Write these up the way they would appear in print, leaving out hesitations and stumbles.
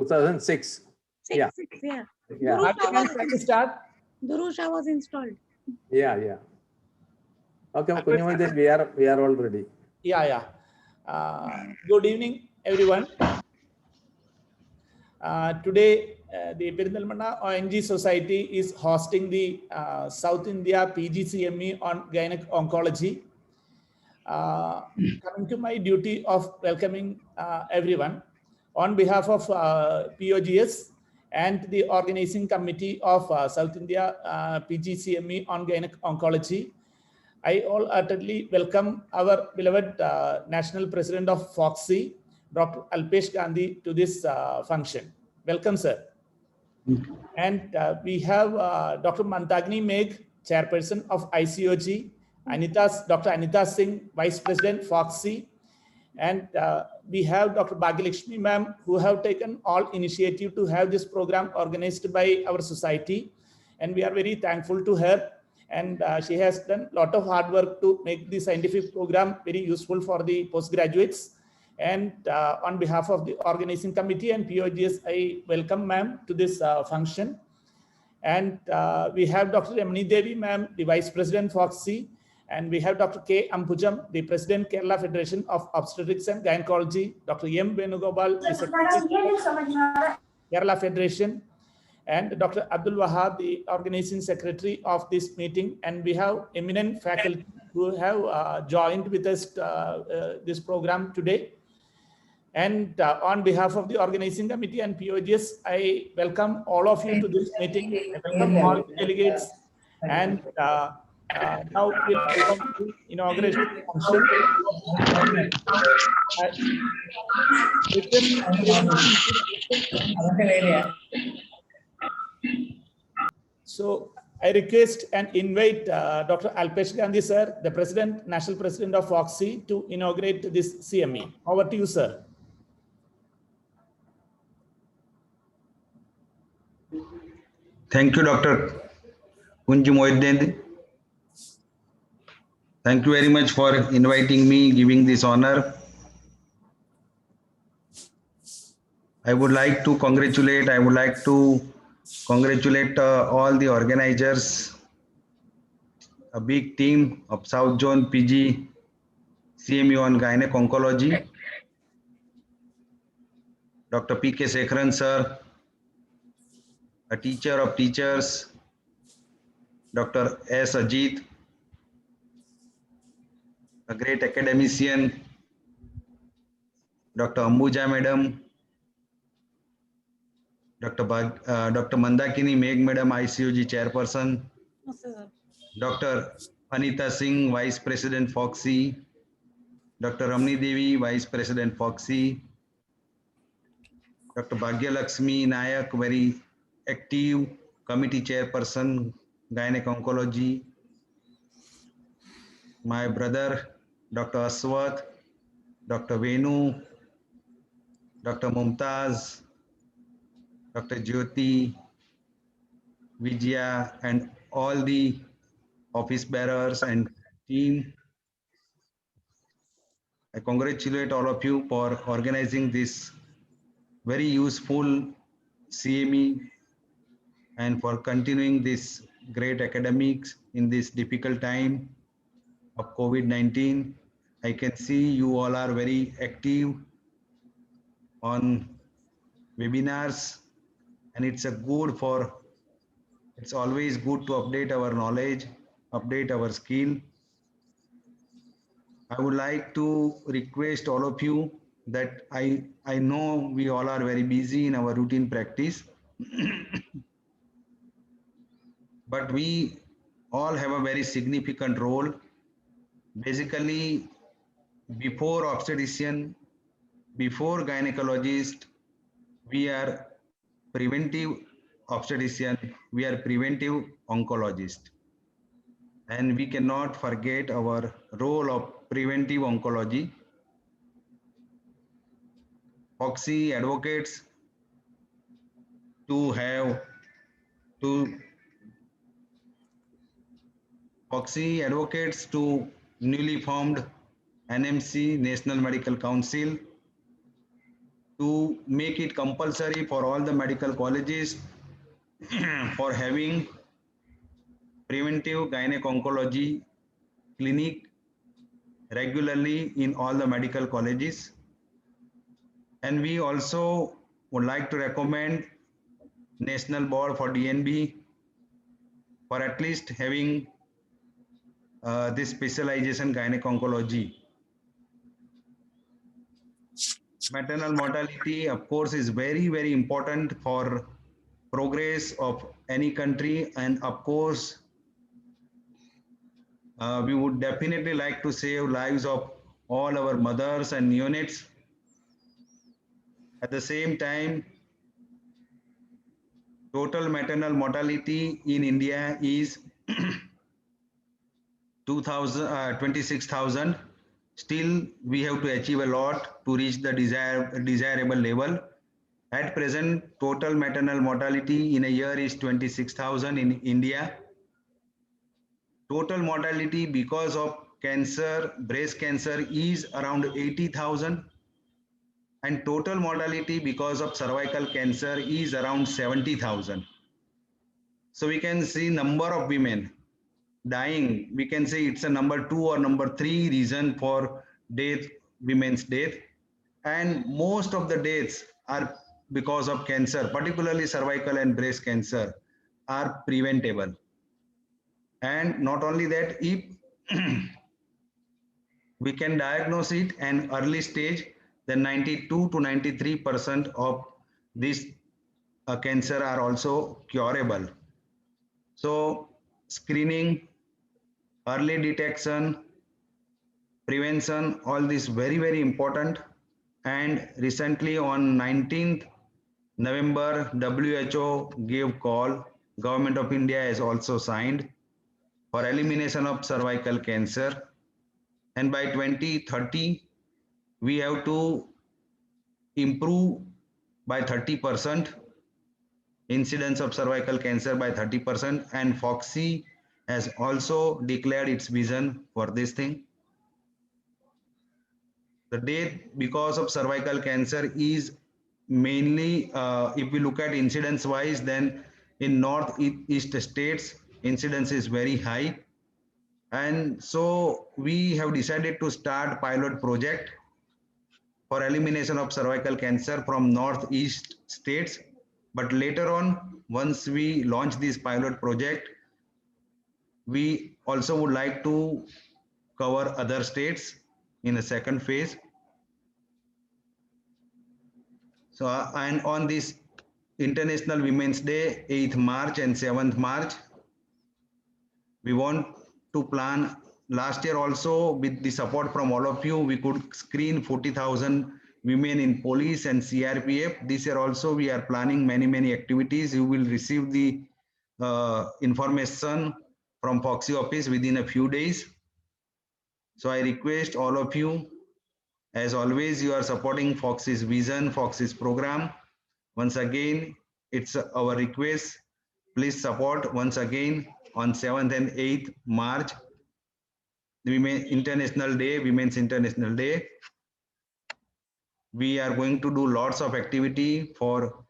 2006. Yeah. Yeah. Yeah. Durusha was installed. Yeah. Okay, Kunjumoideen, we are all ready. Yeah. Good evening, everyone. Today, the Perindalmanna ONG Society is hosting the South India PGCME on gynec oncology. Coming to my duty of welcoming everyone on behalf of POGS and the organizing committee of South India PGCME on gynec oncology, I wholeheartedly welcome our beloved National President of FOXI, Dr. Alpesh Gandhi, to this function. Welcome, sir. And we have Dr. Mandakini Megh, Chairperson of ICOG, Dr. Anita Singh, Vice President, FOXI, and we have Dr. Bhagyalakshmi ma'am, who have taken all initiative to have this program organized by our society, and we are very thankful to her. And she has done a lot of hard work to make the scientific program very useful for the postgraduates. And on behalf of the organizing committee and POGS, I welcome ma'am to this function. And we have Dr. Yamini Devi ma'am, the Vice President FOXI, and we have Dr. K. Ambujam, the President Kerala Federation of Obstetrics and Gynecology, Dr. M. Venugopal, the Secretary of Kerala Federation, and Dr. Abdul Wahab, the organizing secretary of this meeting. And we have eminent faculty who have joined with us this program today. And on behalf of the organizing committee and POGS, I welcome all of you to this meeting. I welcome all delegates. And now we'll welcome the inauguration function. So I request and invite Dr. Alpesh Gandhi, sir, the President, National President of FOXI, to inaugurate this CME. Over to you, sir. Thank you, Dr. Kunjumoideen. Thank you very much for inviting me, giving this honor. I would like to congratulate all the organizers, a big team of South Zone PG CME on Gynec Oncology, Dr. P.K. Sekharan sir, a teacher of teachers, Dr. S. Ajit, a great academician, Dr. Ambuja madam, Dr. Mandakini Megh madam, ICOG chairperson, Dr. Anita Singh, Vice President FOXI, Dr. Ramani Devi, Vice President FOXI, Dr. Bhagyalakshmi Nayak, very active committee chairperson, Gynec Oncology, my brother, Dr. Aswath, Dr. Venu, Dr. Mumtaz, Dr. Jyoti, Vijaya, and all the office bearers and team. I congratulate all of you for organizing this very useful CME and for continuing this great academics in this difficult time of COVID-19. I can see you all are very active on webinars, and it's always good to update our knowledge, update our skill. I would like to request all of you that I know we all are very busy in our routine practice, but we all have a very significant role. Basically, before obstetrician, before gynecologist, we are preventive obstetrician, we are preventive oncologist. And we cannot forget our role of preventive oncology. FOXI advocates to newly formed NMC, National Medical Council, to make it compulsory for all the medical colleges for having preventive gynec-oncology clinic regularly in all the medical colleges. And we also would like to recommend National Board for DNB for at least having this specialization gynec-oncology. Maternal mortality, of course, is very, very important for progress of any country. And of course, we would definitely like to save lives of all our mothers and neonates. At the same time, total maternal mortality in India is 26,000. Still, we have to achieve a lot to reach the desirable level. At present, total maternal mortality in a year is 26,000 in India. Total mortality because of cancer, breast cancer, is around 80,000. And total mortality because of cervical cancer is around 70,000. So we can see number of women dying. We can say it's a number 2 or number 3 reason for death, women's death. And most of the deaths are because of cancer, particularly cervical and breast cancer, are preventable. And not only that, if we can diagnose it at early stage, then 92 to 93% of this cancer are also curable. So screening, early detection, prevention, all this very, very important. And recently on 19th November, WHO gave call, Government of India has also signed for elimination of cervical cancer. And by 2030, we have to improve by 30% incidence of cervical cancer by 30%. And FOXI has also declared its vision for this thing. The death because of cervical cancer is mainly, if we look at incidence wise, then in northeast states, incidence is very high. And so we have decided to start pilot project for elimination of cervical cancer from northeast states. But later on, once we launch this pilot project, we also would like to cover other states in a second phase. So, and on this International Women's Day, 8th March and 7th March, we want to plan. Last year also, with the support from all of you, we could screen 40,000 women in police and CRPF. This year also, we are planning many activities. You will receive the information from FOXI office within a few days. So I request all of you, as always, you are supporting FOXI's vision, FOXI's program. Once again, it's our request. Please support once again on 7th and 8th March, the Women's International Day. We are going to do lots of activity for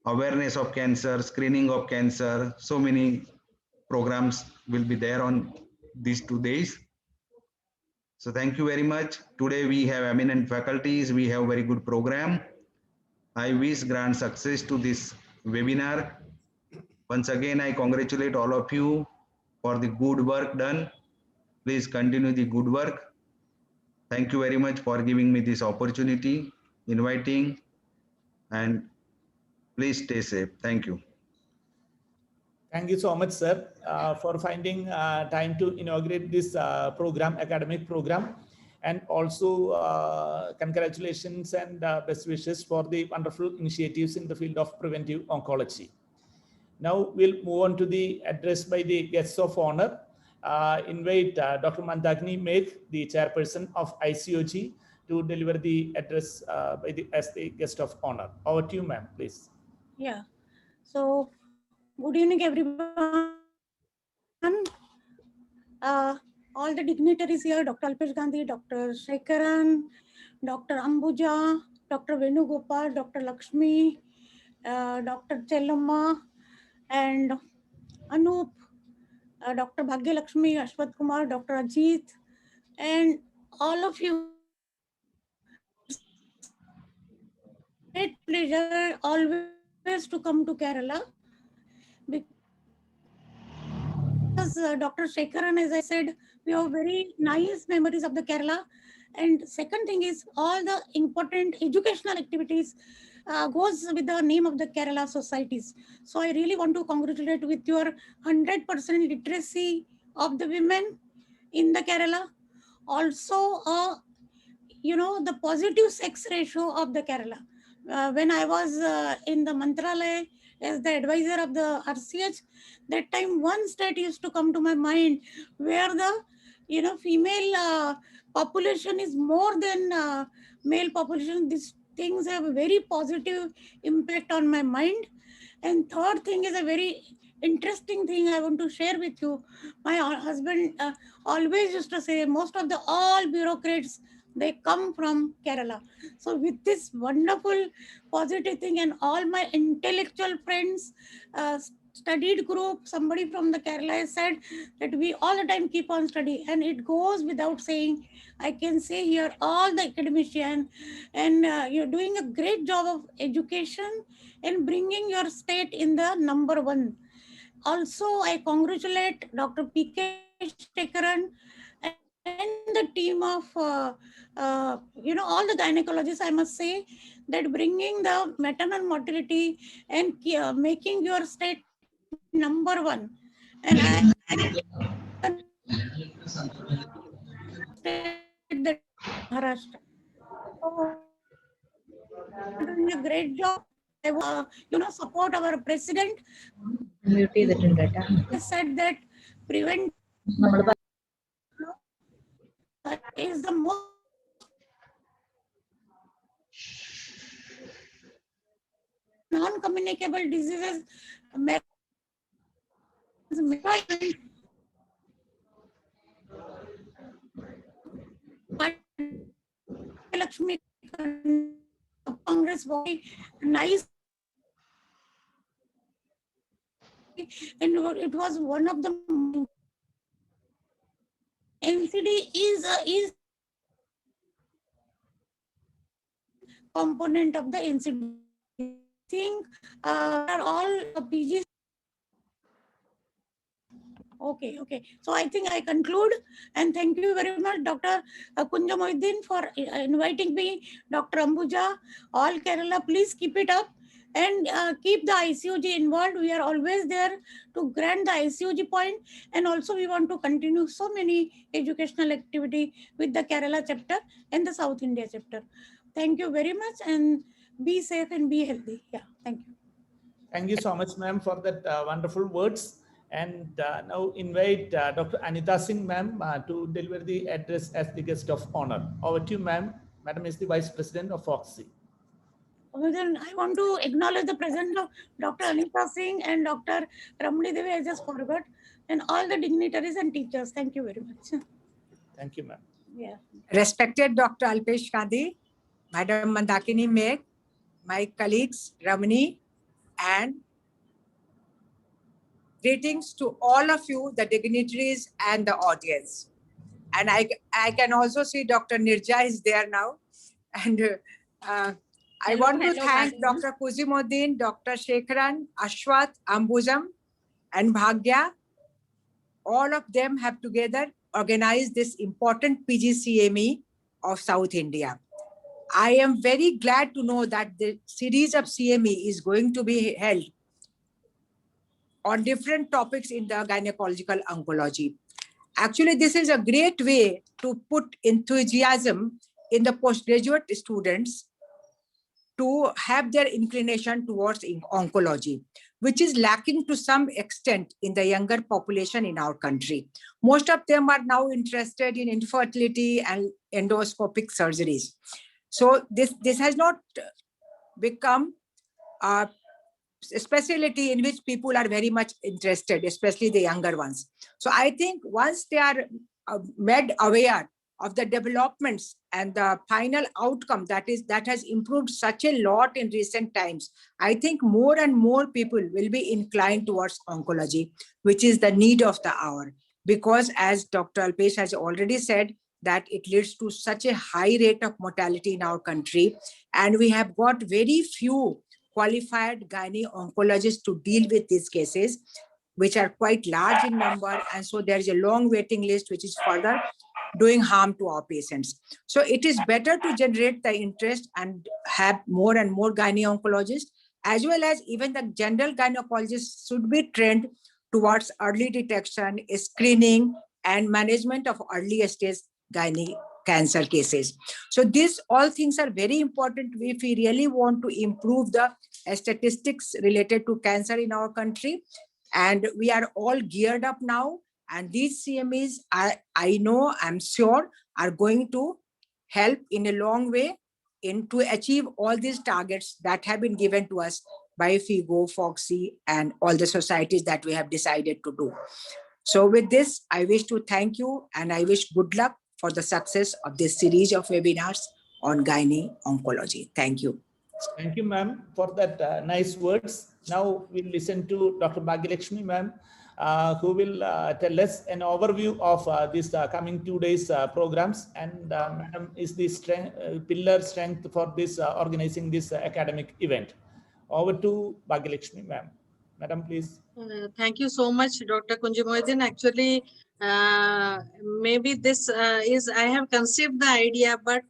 awareness of cancer, screening of cancer. So many programs will be there on these 2 days. So thank you very much. Today we have eminent faculties. We have very good program. I wish grand success to this webinar. Once again, I congratulate all of you for the good work done. Please continue the good work. Thank you very much for giving me this opportunity, inviting, and please stay safe. Thank you. Thank you so much, sir, for finding time to inaugurate this program, academic program. And also congratulations and best wishes for the wonderful initiatives in the field of preventive oncology. Now we'll move on to the address by the guests of honor. Invite Dr. Mandakini Meg, the chairperson of ICOG, to deliver the address as the guest of honor. Over to you, ma'am, please. Yeah. So, good evening, everyone. All the dignitaries here, Dr. Alpesh Gandhi, Dr. Shekaran, Dr. Ambuja, Dr. Venugopal, Dr. Lakshmi, Dr. Chellamma, and Anup, Dr. Bhagya Lakshmi, Ashwath Kumar, Dr. Ajit, and all of you. Great pleasure always to come to Kerala because Dr. Shekharan, as I said, we have very nice memories of the Kerala. And second thing is all the important educational activities goes with the name of the Kerala societies. So I really want to congratulate with your 100% literacy of the women in the Kerala. Also, the positive sex ratio of the Kerala. When I was in the Mantralaya as the advisor of the RCH, that time one state used to come to my mind where the female population is more than male population. These things have a very positive impact on my mind. And third thing is a very interesting thing I want to share with you. My husband always used to say most of the all bureaucrats, they come from Kerala. So with this wonderful positive thing and all my intellectual friends, studied group, somebody from the Kerala has said that we all the time keep on study, and it goes without saying. I can say here all the academician, and you're doing a great job of education and bringing your state in the number one. Also, I congratulate Dr. P.K. Shekharan and the team of, all the gynecologists, I must say, that bringing the maternal mortality and making your state number one. And I the Maharashtra. So, doing a great job. I support our president. He said that prevent is the most non-communicable diseases. Lakshmi Congress body nice, and it was one of the NCD is component of the NCD. I think are all PGs. Okay. So I think I conclude, and thank you very much, Dr. Kunja Mohiuddin, for inviting me. Dr. Ambuja, all Kerala, please keep it up and keep the ICOG involved. We are always there to grant the ICOG point, and also we want to continue so many educational activity with the Kerala chapter and the South India chapter. Thank you very much, and be safe and be healthy. Yeah, thank you. Thank you so much, ma'am, for that wonderful words. And now invite Dr. Anita Singh, ma'am, to deliver the address as the guest of honor. Over to you, ma'am. Madam is the Vice President of FOXI. Then I want to acknowledge the presence of Dr. Anita Singh and Dr. Ramani Devi, I just forgot, and all the dignitaries and teachers. Thank you very much. Thank you, ma'am. Yeah. Respected Dr. Alpesh Gandhi, Madam Mandakini Meg, my colleagues Ramani, and greetings to all of you, the dignitaries and the audience. And I can also see Dr. Nirja is there now. And I want to thank Dr. Kuzimuddin, Dr. Shekharan, Ashwath, Ambujam, and Bhagya. All of them have together organized this important PGCME of South India. I am very glad to know that the series of CME is going to be held on different topics in the gynecological oncology. Actually, this is a great way to put enthusiasm in the postgraduate students to have their inclination towards oncology, which is lacking to some extent in the younger population in our country. Most of them are now interested in infertility and endoscopic surgeries. So this has not become a specialty in which people are very much interested, especially the younger ones. So I think once they are made aware of the developments and the final outcome that has improved such a lot in recent times, I think more and more people will be inclined towards oncology, which is the need of the hour. Because as Dr. Alpesh has already said, that it leads to such a high rate of mortality in our country, and we have got very few qualified gynae oncologists to deal with these cases, which are quite large in number, and so there is a long waiting list, which is further doing harm to our patients. So it is better to generate the interest and have more and more gynae oncologists, as well as even the general gynecologists should be trained towards early detection, screening, and management of early stage gynae cancer cases. So these all things are very important if we really want to improve the statistics related to cancer in our country. And we are all geared up now. And these CMEs, I know, I'm sure, are going to help in a long way to achieve all these targets that have been given to us by FIGO, FOGSI, and all the societies that we have decided to do. So with this, I wish to thank you and I wish good luck for the success of this series of webinars on gynae oncology. Thank you. Thank you, ma'am, for that nice words. Now we'll listen to Dr. Bhagyalakshmi, ma'am, who will tell us an overview of this coming 2 days programs. And madam is the pillar strength for this organizing this academic event. Over to Bhagyalakshmi, ma'am. Madam, please. Thank you so much, Dr. Kunji Mohiuddin. Actually, maybe this I have conceived the idea, but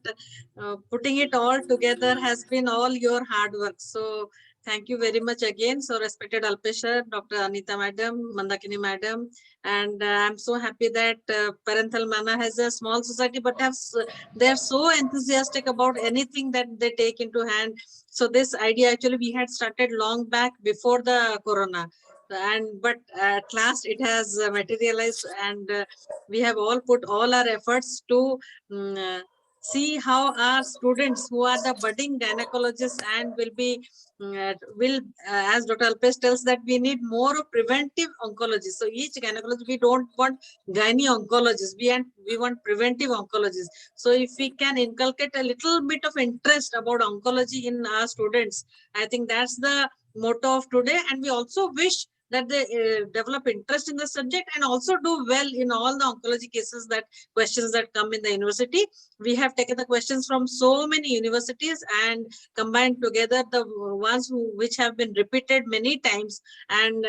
putting it all together has been all your hard work. So thank you very much again. So respected Alpesh sir, Dr. Anita madam, Mandakini madam, and I'm so happy that Parenthal Mana has a small society, but they're so enthusiastic about anything that they take into hand. So this idea actually we had started long back before the corona. But at last it has materialized, and we have all put all our efforts to see how our students who are the budding gynecologists and as Dr. Alpesh tells that we need more of preventive oncology. So each gynecologist, we don't want gynae oncologists, we want preventive oncologists. So if we can inculcate a little bit of interest about oncology in our students, I think that's the motto of today. And we also wish that they develop interest in the subject and also do well in all the oncology cases, that questions that come in the university. We have taken the questions from so many universities and combined together the ones which have been repeated many times. And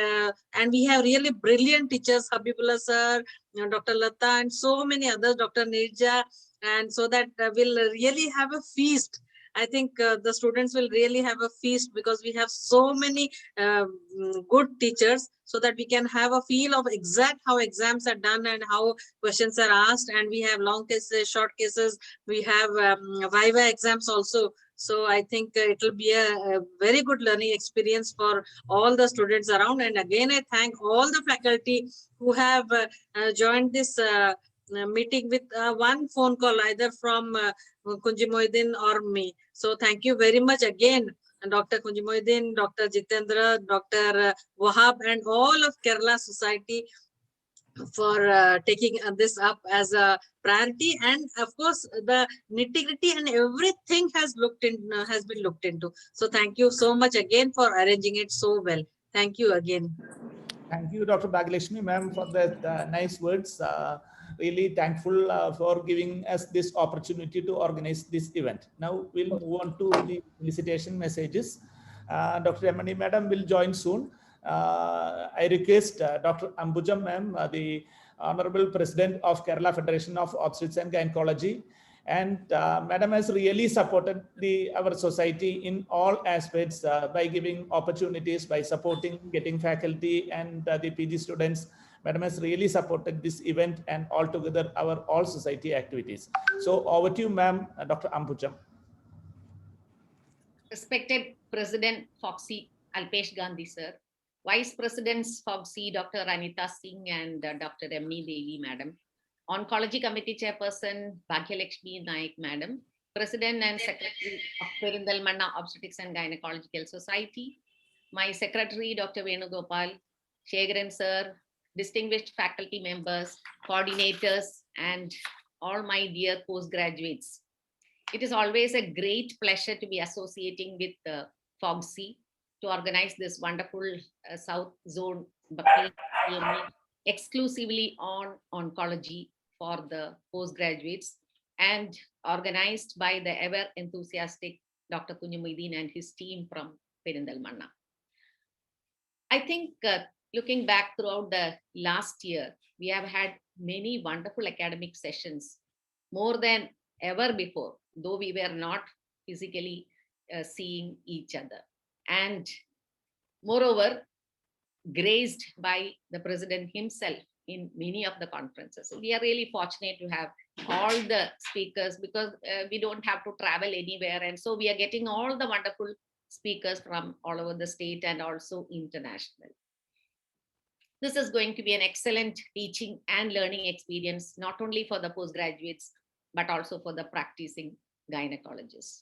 we have really brilliant teachers, Habibullah sir, Dr. Lata, and so many others, Dr. Nirja, and so that we'll really have a feast. I think the students will really have a feast because we have so many good teachers, so that we can have a feel of exact how exams are done and how questions are asked. And we have long cases, short cases, we have Viva exams also. So I think it will be a very good learning experience for all the students around. And again, I thank all the faculty who have joined this meeting with one phone call, either from Kunji Mohiuddin or me. So thank you very much again, Dr. Kunji Mohiuddin, Dr. Jitendra, Dr. Wahab, and all of Kerala Society for taking this up as a priority. And of course, the nitty-gritty and everything has been looked into. So thank you so much again for arranging it so well. Thank you again. Thank you, Dr. Bhagyalakshmi, ma'am, for that nice words. Really thankful for giving us this opportunity to organize this event. Now we'll move on to the felicitation messages. Dr. Yamani madam will join soon. I request Dr. Ambujam ma'am, the Honorable President of Kerala Federation of Obstetrics and Gynecology, and madam has really supported our society in all aspects by giving opportunities, by supporting, getting faculty and the PG students. Madam has really supported this event and altogether our all society activities. So over to you, ma'am, Dr. Ambujam. Respected President FOGSI Alpesh Gandhi sir, Vice Presidents FOGSI Dr. Anita Singh and Dr. Emni Devi madam, Oncology Committee Chairperson Bhagyalakshmi Naik madam, President and Secretary of Perindal Manna Obstetrics and Gynecological Society, my Secretary Dr. Venugopal, Shegaran sir, distinguished faculty members, coordinators, and all my dear postgraduates. It is always a great pleasure to be associating with FOGSI to organize this wonderful South Zone Buckley CME exclusively on oncology for the postgraduates and organized by the ever enthusiastic Dr. Kunjumuddin and his team from Perindalmanna. I think looking back throughout the last year, we have had many wonderful academic sessions, more than ever before, though we were not physically seeing each other. And moreover, graced by the president himself in many of the conferences. So we are really fortunate to have all the speakers because we don't have to travel anywhere. And so we are getting all the wonderful speakers from all over the state and also international. This is going to be an excellent teaching and learning experience, not only for the postgraduates, but also for the practicing gynecologists.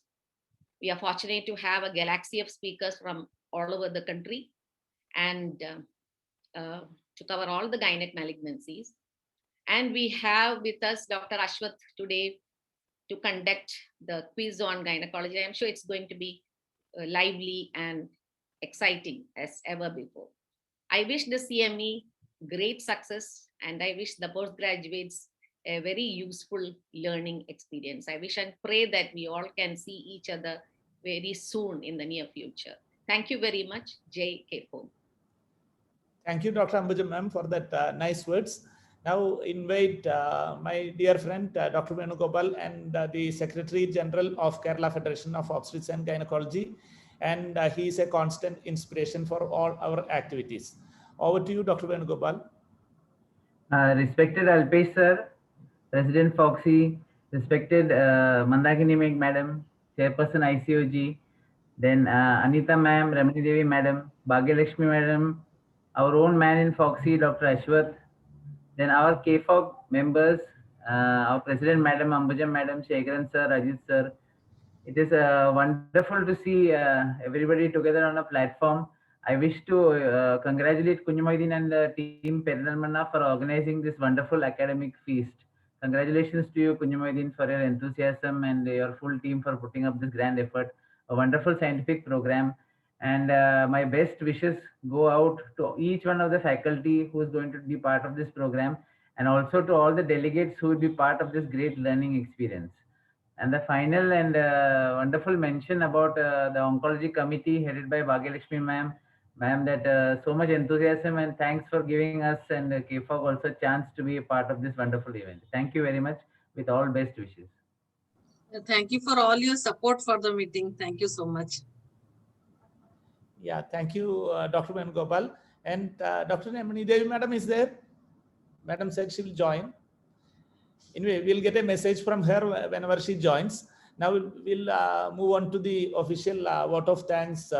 We are fortunate to have a galaxy of speakers from all over the country and to cover all the gynec malignancies. And we have with us Dr. Ashwath today to conduct the quiz on gynecology. I'm sure it's going to be lively and exciting as ever before. I wish the CME great success, and I wish the postgraduates a very useful learning experience. I wish and pray that we all can see each other very soon in the near future. Thank you very much. Jai K4. Thank you, Dr. Ambujam ma'am, for that nice words. Now invite my dear friend, Dr. Venugopal, and the Secretary General of Kerala Federation of Obstetrics and Gynecology. And he is a constant inspiration for all our activities. Over to you, Dr. Venugopal. Respected Alpesh sir, President FOGSI, respected Mandakini Meg madam, Chairperson ICOG, then Anita ma'am, Ramani Devi madam, Bhagyalakshmi madam, our own man in FOGSI, Dr. Ashwath, then our KFOG members, our President Madam, Ambujam Madam, Shekaran sir, Rajit sir. It is wonderful to see everybody together on a platform. I wish to congratulate Kunjumuddin and the team Perindalmanna for organizing this wonderful academic feast. Congratulations to you, Kunjumuddin, for your enthusiasm and your full team for putting up this grand effort. A wonderful scientific program. And my best wishes go out to each one of the faculty who is going to be part of this program, and also to all the delegates who will be part of this great learning experience. And the final and wonderful mention about the oncology committee headed by Bhagyalakshmi ma'am, that so much enthusiasm, and thanks for giving us and KFOG also a chance to be a part of this wonderful event. Thank you very much, with all best wishes. Thank you for all your support for the meeting. Thank you so much. Yeah, thank you, Dr. Venugopal. And Dr. Ramani Devi madam is there. Madam said she will join. Anyway, we'll get a message from her whenever she joins. Now we'll move on to the official vote of thanks.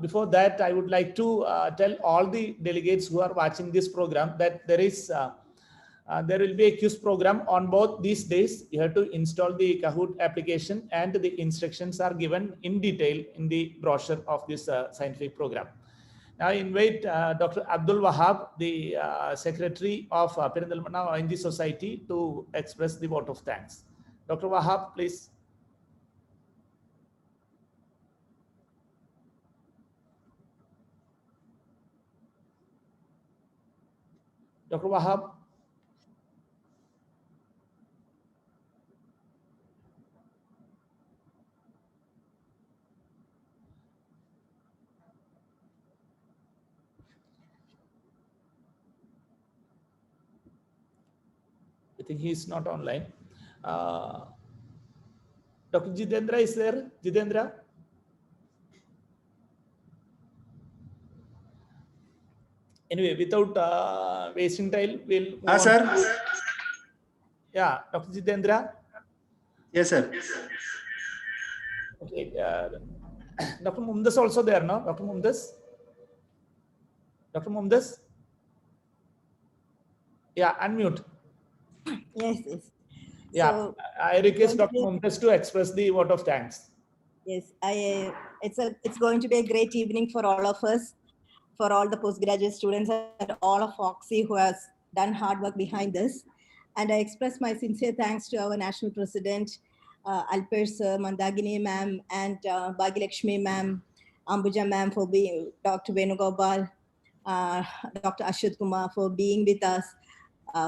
Before that, I would like to tell all the delegates who are watching this program that there will be a quiz program on both these days. You have to install the Kahoot application, and the instructions are given in detail in the brochure of this scientific program. Now I invite Dr. Abdul Wahab, the Secretary of Perindalmanna ONG Society, to express the vote of thanks. Dr. Wahab, please. Dr. Wahab. I think he is not online. Dr. Jitendra is there? Jitendra? Anyway, without wasting time, we'll move on. Sir. Yeah, Dr. Jitendra? Yes, sir. Okay. Dr. Mumdas also there, no? Dr. Mumdas? Dr. Mumdas? Yeah, unmute. Yes, yes. Yeah, So, I request Dr. Mumtas to express the vote of thanks. yes, it's going to be a great evening for all of us, for all the postgraduate students and all of FOGSI who has done hard work behind this. And I express my sincere thanks to our National President, Alpesh sir, Mandagini ma'am, and Bhagilakshmi ma'am, Ambuja ma'am for being, Dr. Venugopal, Dr. Ashut Kumar for being with us,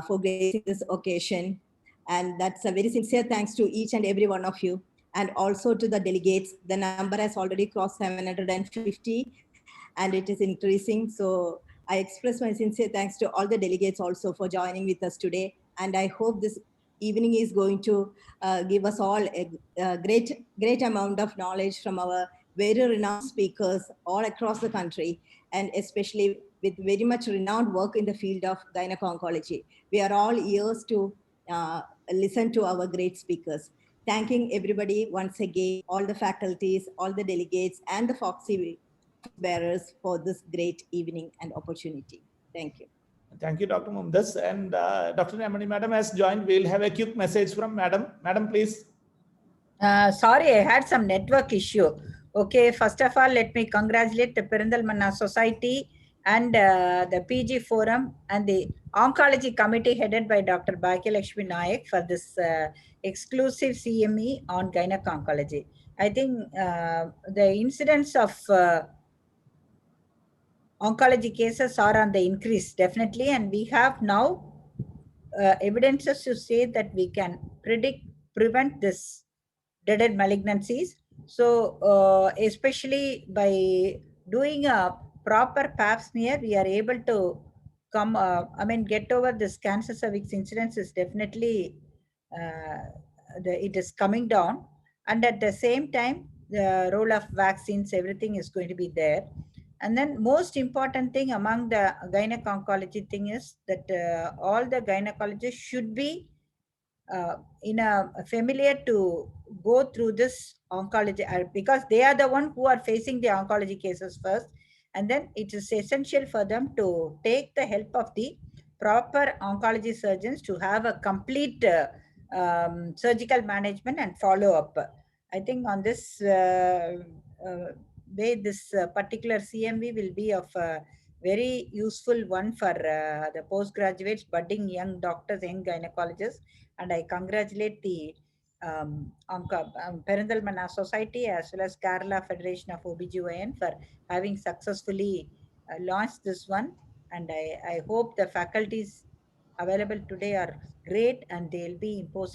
for gracing this occasion. And that's a very sincere thanks to each and every one of you. And also to the delegates. The number has already crossed 750 and it is increasing. So I express my sincere thanks to all the delegates also for joining with us today. And I hope this evening is going to give us all a great amount of knowledge from our very renowned speakers all across the country, and especially with very much renowned work in the field of gynec-oncology. We are all ears to listen to our great speakers. Thanking everybody once again, all the faculties, all the delegates, and the FOXI bearers for this great evening and opportunity. Thank you. Thank you, Dr. Mumtaz. And Dr. Ramani Madam has joined. We'll have a quick message from Madam. Madam, please. Sorry, I had some network issue. Okay, first of all, let me congratulate the Perindalmanna Society and the PG Forum and the Oncology Committee headed by Dr. Bhagilakshmi Nayak for this exclusive CME on gynec-oncology. I think the incidence of oncology cases are on the increase, definitely, and we have now evidences to say that we can prevent this dreaded malignancies. So especially by doing a proper pap smear, we are able to get over this cancer cervix incidence is definitely, it is coming down. And at the same time, the role of vaccines, everything is going to be there. And then most important thing among the gynec-oncology thing is that all the gynecologists should be familiar to go through this oncology, because they are the one who are facing the oncology cases first, and then it is essential for them to take the help of the proper oncology surgeons to have a complete surgical management and follow up. I think on this way, this particular CMV will be of a very useful one for the postgraduates, budding young doctors, young gynecologists. And I congratulate the Perindalmanna Society as well as Kerala Federation of OBGYN for having successfully launched this one. And I hope the faculties available today are great and they'll be imposing